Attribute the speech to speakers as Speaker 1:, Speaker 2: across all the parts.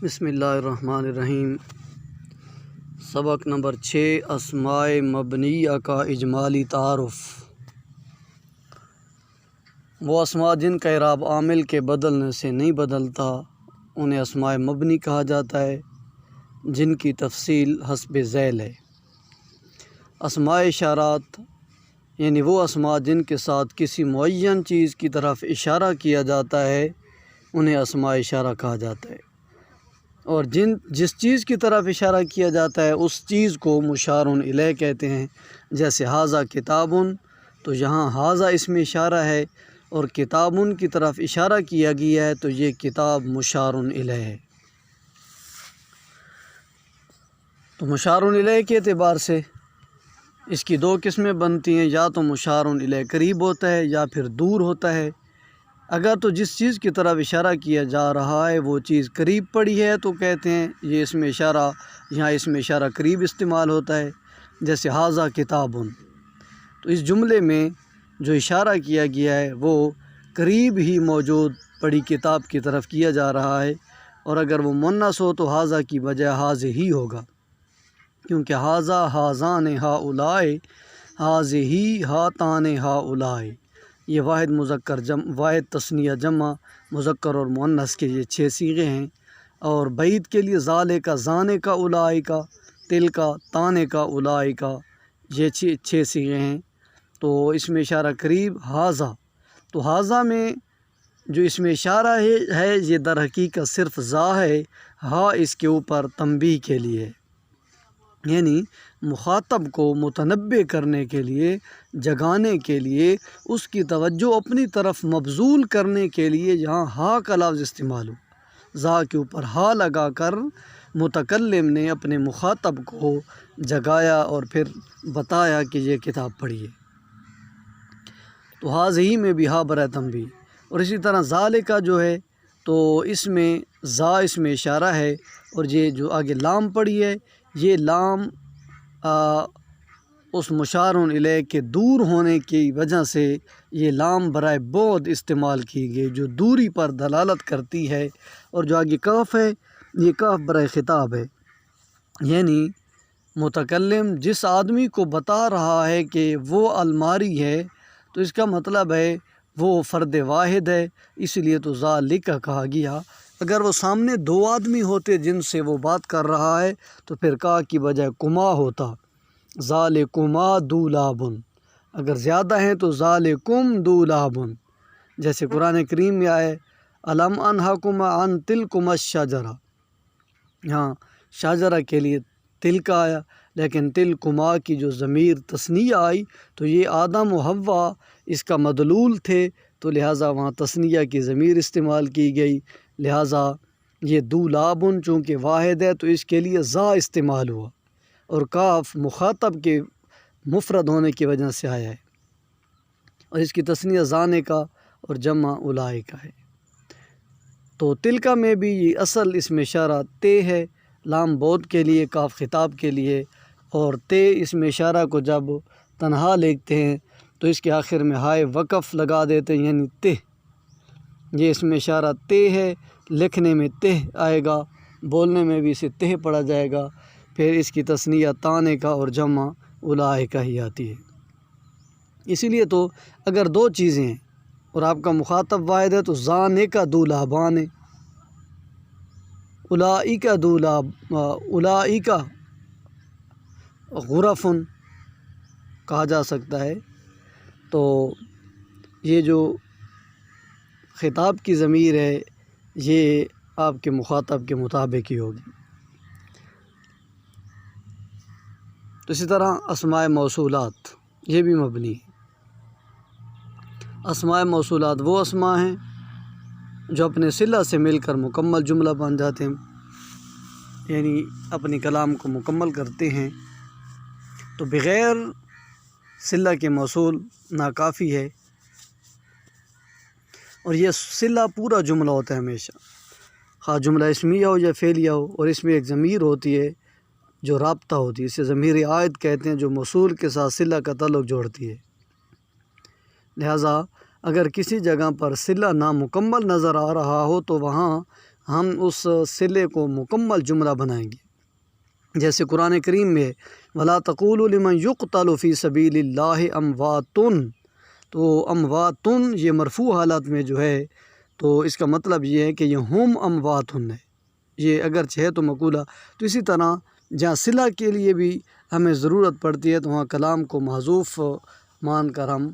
Speaker 1: بسم اللہ الرحمن الرحیم۔ سبق نمبر 6 اسماء مبنیہ کا اجمالی تعارف۔ وہ اسماء جن کا اعراب عامل کے بدلنے سے نہیں بدلتا انہیں اسماء مبنی کہا جاتا ہے، جن کی تفصیل حسب ذیل ہے۔ اسماء اشارات یعنی وہ اسماء جن کے ساتھ کسی معین چیز کی طرف اشارہ کیا جاتا ہے انہیں اسماء اشارہ کہا جاتا ہے، اور جس چیز کی طرف اشارہ کیا جاتا ہے اس چیز کو مشار الیہ کہتے ہیں۔ جیسے ھذا کتاب، تو یہاں ھذا اسم اشارہ ہے اور کتابن کی طرف اشارہ کیا گیا ہے تو یہ کتاب مشار الیہ ہے۔ تو مشار الیہ کے اعتبار سے اس کی دو قسمیں بنتی ہیں، یا تو مشار الیہ قریب ہوتا ہے یا پھر دور ہوتا ہے۔ اگر تو جس چیز کی طرف اشارہ کیا جا رہا ہے وہ چیز قریب پڑی ہے تو کہتے ہیں یہ اسم اشارہ، یہاں اسم اشارہ قریب استعمال ہوتا ہے۔ جیسے ھذا کتابن، تو اس جملے میں جو اشارہ کیا گیا ہے وہ قریب ہی موجود پڑی کتاب کی طرف کیا جا رہا ہے، اور اگر وہ مؤنث ہو تو ھذا کی بجائے ھذہ ہوگا، کیونکہ ھذا ھذان ھؤلاء، ھذہ ھاتان ھؤلاء، یہ واحد تثنیہ جمع مذکر اور مؤنث کے یہ 6 صیغے ہیں، اور بعید کے لیے ذالک ذانک اولئک، تلک تانک اولئک، یہ 6 صیغے ہیں۔ تو اس میں اشارہ قریب ھذا، تو ھذا میں جو اس میں اشارہ ہے یہ در حقیقت صرف ذا ہے، ہا اس کے اوپر تنبیہ کے لیے ہے، یعنی مخاطب کو متنبہ کرنے کے لیے، جگانے کے لیے، اس کی توجہ اپنی طرف مبذول کرنے کے لیے یہاں ہا کا لفظ استعمال ہو۔ ذا کے اوپر ہا لگا کر متکلم نے اپنے مخاطب کو جگایا اور پھر بتایا کہ یہ کتاب پڑھیے۔ تو ھذہ میں بھی ہا برائے تنبیہ، اور اسی طرح ذالک جو ہے تو اس میں ذا اس میں اشارہ ہے، اور یہ جو آگے لام پڑھی ہے یہ لام اس مشار الیہ کے دور ہونے کی وجہ سے یہ لام برائے بعد استعمال کی گئی، جو دوری پر دلالت کرتی ہے، اور جو آگے کاف ہے یہ کاف برائے خطاب ہے، یعنی متکلم جس آدمی کو بتا رہا ہے کہ وہ الماری ہے تو اس کا مطلب ہے وہ فرد واحد ہے، اس لیے تو ذالک کہا گیا۔ اگر وہ سامنے 2 آدمی ہوتے جن سے وہ بات کر رہا ہے تو پھر کا کی بجائے کما ہوتا، ذالکما دولابن، اگر زیادہ ہیں تو ذالکم دولابن، جیسے قرآن کریم میں آئے الم انہاکما عن تلکما الشجرہ، یہاں شجرہ کے لیے تلک آیا، لیکن تلکما کی جو ضمیر تثنیہ آئی تو یہ آدم و حوا اس کا مدلول تھے، تو لہٰذا وہاں تثنیہ کی ضمیر استعمال کی گئی، لہٰذا یہ دولابن چونکہ واحد ہے تو اس کے لیے ذا استعمال ہوا، اور کاف مخاطب کے مفرد ہونے کی وجہ سے آیا ہے، اور اس کی تثنیہ ذانے کا اور جمع اولئک ہے۔ تو تلکا میں بھی یہ اصل اس میں اشارہ تے ہے، لام بود کے لیے، کاف خطاب کے لیے، اور تے اس میں اشارہ کو جب تنہا لکھتے ہیں تو اس کے آخر میں ہائے وقف لگا دیتے ہیں، یعنی تے، یہ اس میں اشارہ تے ہے، لکھنے میں تے آئے گا، بولنے میں بھی اسے تے پڑھا جائے گا، پھر اس کی تثنیہ تانے کا اور جمع اولئک ہی آتی ہے۔ اسی لیے تو اگر 2 چیزیں ہیں اور آپ کا مخاطب واحد ہے تو ذانک دولابان، اولئک اولئک غرفن کہا جا سکتا ہے، تو یہ جو خطاب کی ضمیر ہے یہ آپ کے مخاطب کے مطابق ہی ہوگی۔ تو اسی طرح اسماء موصولات یہ بھی مبنی ہے۔ اسماء موصولات وہ اسماء ہیں جو اپنے صلہ سے مل کر مکمل جملہ بن جاتے ہیں، یعنی اپنی کلام کو مکمل کرتے ہیں، تو بغیر صلہ کے موصول ناکافی ہے، اور یہ صلہ پورا جملہ ہوتا ہے ہمیشہ، خواہ جملہ اسمیہ ہو یا فعلیہ ہو، اور اس میں ایک ضمیر ہوتی ہے جو رابطہ ہوتی ہے، اسے ضمیر عائد کہتے ہیں، جو موصول کے ساتھ صلہ کا تعلق جوڑتی ہے۔ لہٰذا اگر کسی جگہ پر صلہ نامکمل نظر آ رہا ہو تو وہاں ہم اس صلے کو مکمل جملہ بنائیں گے۔ جیسے قرآن کریم میں وَلَا تَقُولُوا لِمَنْ يُقْتَلُ فِي سَبِيلِ اللَّهِ أَمْوَاتٌ، تو امواتن یہ مرفوع حالت میں جو ہے تو اس کا مطلب یہ ہے کہ یہ ہم امواتن ہے، یہ اگرچہ ہے تو مقولہ۔ تو اسی طرح جہاں صلہ کے لیے بھی ہمیں ضرورت پڑتی ہے تو وہاں کلام کو محذوف مان کر ہم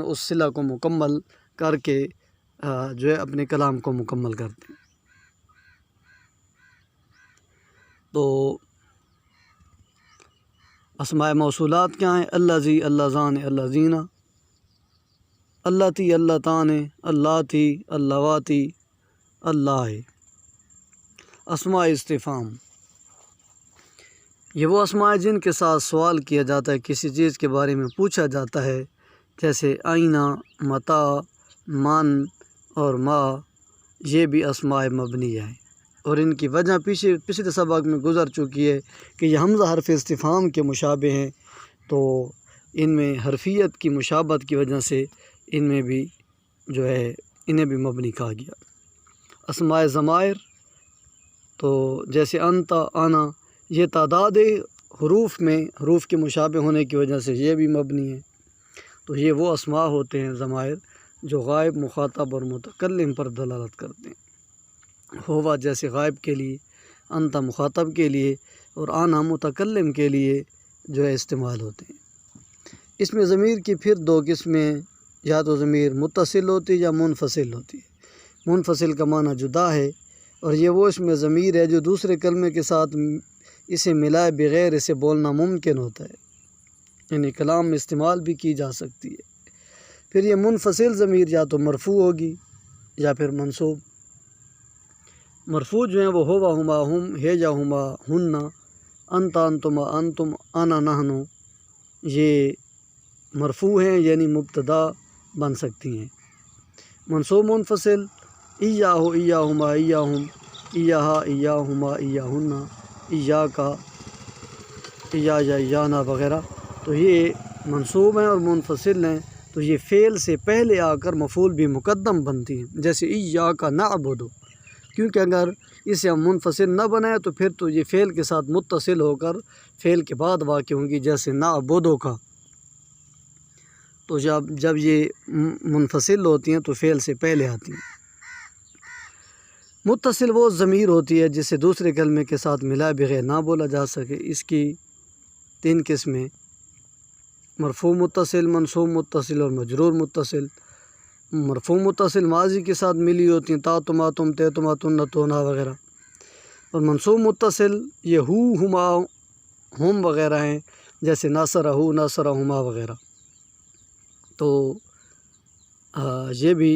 Speaker 1: اس صلہ کو مکمل کر کے جو ہے اپنے کلام کو مکمل کرتے ہیں۔ تو اسماء موصولات کیا ہیں؟ الذی، اللہ زان، اللہ زینہ، اللہ تی، اللہ تان، اللہ تی، اللہ واتی، اللہ۔ اسماء استفہام یہ وہ اسماء جن کے ساتھ سوال کیا جاتا ہے، کسی چیز کے بارے میں پوچھا جاتا ہے، جیسے آئینہ، متا، من اور ما، یہ بھی اسماء مبنیہ ہیں، اور ان کی وجہ پچھلے سبق میں گزر چکی ہے کہ یہ حمزہ حرف استفہام کے مشابہ ہیں، تو ان میں حرفیت کی مشابہت کی وجہ سے ان میں بھی جو ہے انہیں بھی مبنی کہا گیا۔ اسماء ضمائر تو جیسے انت، انا، یہ تعداد حروف میں حروف کے مشابہ ہونے کی وجہ سے یہ بھی مبنی ہے۔ تو یہ وہ اسماء ہوتے ہیں ضمائر جو غائب، مخاطب اور متکلم پر دلالت کرتے ہیں۔ ہوا جیسے غائب کے لیے، انت مخاطب کے لیے، اور آنا متکلم کے لیے جو ہے استعمال ہوتے ہیں۔ اس میں ضمیر کی پھر دو قسمیں، یا تو ضمیر متصل ہوتی ہے یا منفصل ہوتی ہے۔ منفصل کا معنی جدا ہے، اور یہ وہ اس میں ضمیر ہے جو دوسرے کلمے کے ساتھ اسے ملائے بغیر اسے بولنا ممکن ہوتا ہے، یعنی کلام میں استعمال بھی کی جا سکتی ہے۔ پھر یہ منفصل ضمیر یا تو مرفوع ہوگی یا پھر منصوب۔ مرفوع جو ہیں وہ ہوا، ہما، ہم، ہے یا ہما، ہن، انت، انتما، انتم، انا، نحن، یہ مرفوع ہیں یعنی مبتدا بن سکتی ہیں۔ منصوب منفصل ایاہ، ایاہما، ایاہم، ایاہا، ایاہما، ایاہن، ایاکا، ایایا، ایانا وغیرہ، تو یہ منصوب ہیں اور منفصل ہیں، تو یہ فعل سے پہلے آ کر مفعول بھی مقدم بنتی ہیں، جیسے ایاکا نعبد، کیونکہ اگر اسے ہم منفصل نہ بنائیں تو پھر تو یہ فعل کے ساتھ متصل ہو کر فعل کے بعد واقع ہوں گی، جیسے نعبدو کا۔ تو جب یہ منفصل ہوتی ہیں تو فعل سے پہلے آتی ہیں۔ متصل وہ ضمیر ہوتی ہے جسے دوسرے کلمے کے ساتھ ملائے بغیر نہ بولا جا سکے۔ اس کی تین قسمیں، مرفوع متصل، منصوب متصل اور مجرور متصل۔ مرفوع متصل ماضی کے ساتھ ملی ہوتی ہیں، تا، تما، تم، تے، تما، تن، تونا وغیرہ، اور منصوب متصل یہ ہو، ہما، ہم وغیرہ ہیں، جیسے ناصرہو، ناصرہما وغیرہ۔ تو یہ بھی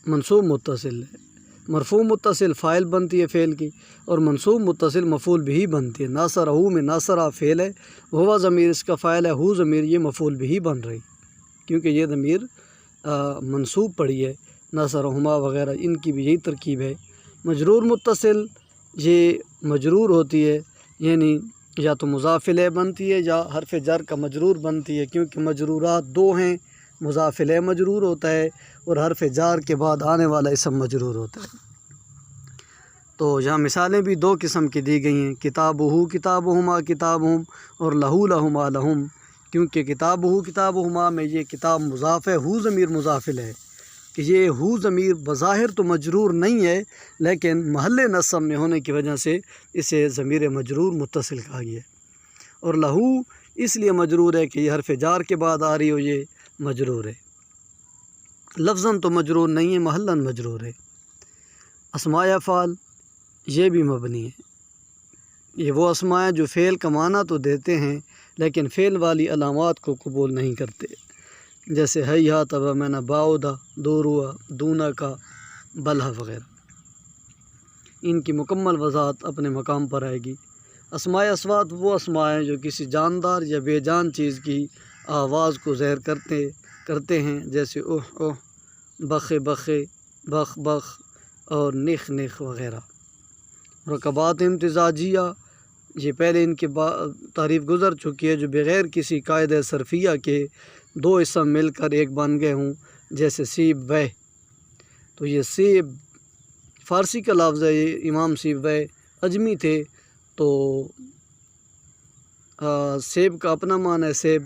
Speaker 1: منصوب متصل ہے۔ مرفوع متصل فاعل بنتی ہے فعل کی، اور منصوب متصل مفعول بھی بنتی ہے۔ ناصرہو میں ناصرہ فعل ہے، ہوا ضمیر اس کا فاعل ہے، ہو ضمیر یہ مفعول بھی بن رہی، کیونکہ یہ ضمیر منصوب پڑی ہے۔ ناصرہما وغیرہ ان کی بھی یہی ترکیب ہے۔ مجرور متصل یہ مجرور ہوتی ہے، یعنی یا تو مضاف الیہ بنتی ہے یا حرف جر کا مجرور بنتی ہے، کیونکہ مجرورات دو ہیں، مضاف الیہ مجرور ہوتا ہے اور حرف جار کے بعد آنے والا اسم مجرور ہوتا ہے۔ تو یہاں مثالیں بھی دو قسم کی دی گئی ہیں، کتابہ، کتابہما، کتابہم، اور لہو، لہما، لہم، کیونکہ کتابہ، کتابہما میں یہ کتاب مضاف ہے، ہو ضمیر مضاف الیہ، کہ یہ ہو ضمیر بظاہر تو مجرور نہیں ہے، لیکن محل نصب میں ہونے کی وجہ سے اسے ضمیر مجرور متصل کہا گیا ہے۔ اور لہو اس لیے مجرور ہے کہ یہ حرف جار کے بعد آ رہی ہو، یہ مجرور ہے، لفظاً تو مجرور نہیں ہے، محلاً مجرور ہے۔ اسماء افعال یہ بھی مبنی ہے، یہ وہ اسماء ہیں جو فعل کا معنی تو دیتے ہیں لیکن فعل والی علامات کو قبول نہیں کرتے، جیسے ہیہات، بمعنی بعد، دور ہوا، دونا کا، بلہ وغیرہ۔ ان کی مکمل وضاحت اپنے مقام پر آئے گی۔ اسماء اصوات وہ اسماء ہیں جو کسی جاندار یا بے جان چیز کی آواز کو ظاہر کرتے ہیں، جیسے اوہ اوہ، بخ بخ، بخ بخ، اور نخ نخ وغیرہ۔ رکبات امتزاجیہ یہ پہلے ان کی تعریف گزر چکی ہے، جو بغیر کسی قاعدہ صرفیہ کے دو اسم مل کر ایک بن گئے ہوں، جیسے سیب وہ، تو یہ سیب فارسی کا لفظ ہے یہ۔ امام سیبویہ اجمی تھے، تو سیب کا اپنا معنی ہے سیب،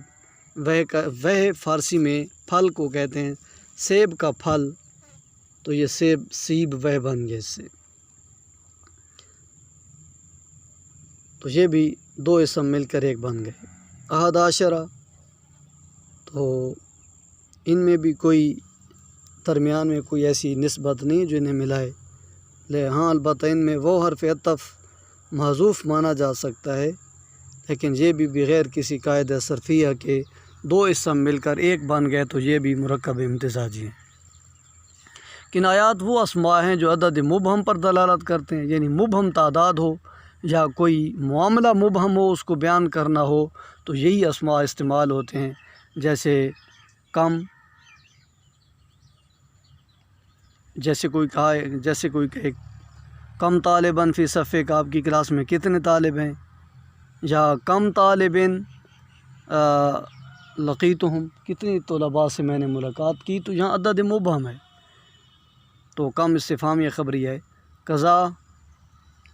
Speaker 1: وہ فارسی میں پھل کو کہتے ہیں، سیب کا پھل، تو یہ سیب وہ بن گئے اس سے۔ تو یہ بھی دو اسم مل کر ایک بن گئے۔ احد عشرہ، تو ان میں بھی کوئی درمیان میں کوئی ایسی نسبت نہیں جو انہیں ملائے، ہاں البتہ ان میں وہ حرف عطف محذوف مانا جا سکتا ہے، لیکن یہ بھی بغیر کسی قاعدہ صرفیہ کے دو اسم مل کر ایک بن گئے، تو یہ بھی مرکب امتزاجی ہیں۔ کنایات وہ اسماء ہیں جو عدد مبہم پر دلالت کرتے ہیں، یعنی مبہم تعداد ہو یا کوئی معاملہ مبہم ہو، اس کو بیان کرنا ہو تو یہی اسماء استعمال ہوتے ہیں، جیسے کم، جیسے کوئی کہے کم طالباً فی صفک، آپ کی کلاس میں کتنے طالب ہیں، یا کم طالباً لقیتہم، کتنی طلباء سے میں نے ملاقات کی، تو یہاں عدد مبہم ہے، تو کم استفہامیہ خبریہ ہے۔ قضا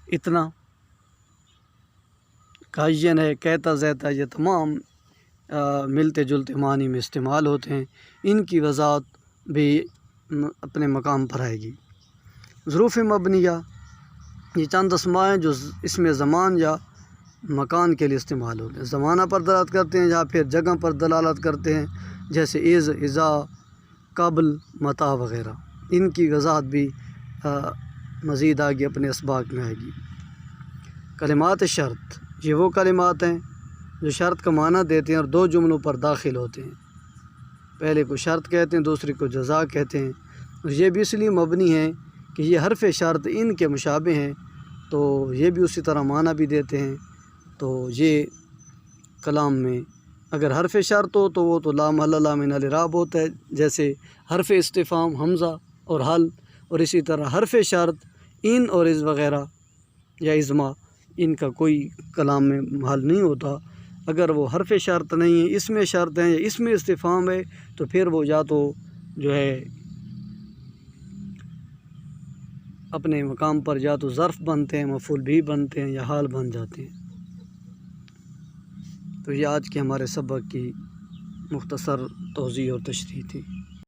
Speaker 1: اتنا، کائین ہے، کہتا زیتا، یہ تمام ملتے جلتے معنی میں استعمال ہوتے ہیں، ان کی وضاحت بھی اپنے مقام پر آئے گی۔ ظروف مبنیہ، یہ چند اسماء ہیں جو اس میں زمان یا مکان کے لیے استعمال ہوتے ہیں، زمانہ پر دلالت کرتے ہیں یا پھر جگہ پر دلالت کرتے ہیں، جیسے از، اذا، قبل، متا وغیرہ، ان کی وضاحت بھی مزید آگے اپنے اسباق میں آئے گی۔ کلمات شرط، یہ وہ کلمات ہیں جو شرط کا معنی دیتے ہیں اور دو جملوں پر داخل ہوتے ہیں، پہلے کو شرط کہتے ہیں، دوسرے کو جزا کہتے ہیں، اور یہ بھی اس لیے مبنی ہیں کہ یہ حرف شرط ان کے مشابہ ہیں، تو یہ بھی اسی طرح معنی بھی دیتے ہیں، تو یہ کلام میں اگر حرف شرط ہو تو وہ تو لا محل لہ من الاعراب ہوتا ہے، جیسے حرف استفہام حمزہ اور حل، اور اسی طرح حرف شرط ان اور از وغیرہ یا ازما، ان کا کوئی کلام میں محل نہیں ہوتا۔ اگر وہ حرف شرط نہیں ہے، اس میں شرط ہیں یا اس میں استفہام ہے، تو پھر وہ یا تو جو ہے اپنے مقام پر یا تو ظرف بنتے ہیں، مفعول بھی بنتے ہیں، یا حال بن جاتے ہیں۔ تو یہ آج کے ہمارے سبق کی مختصر توضیح اور تشریح تھی۔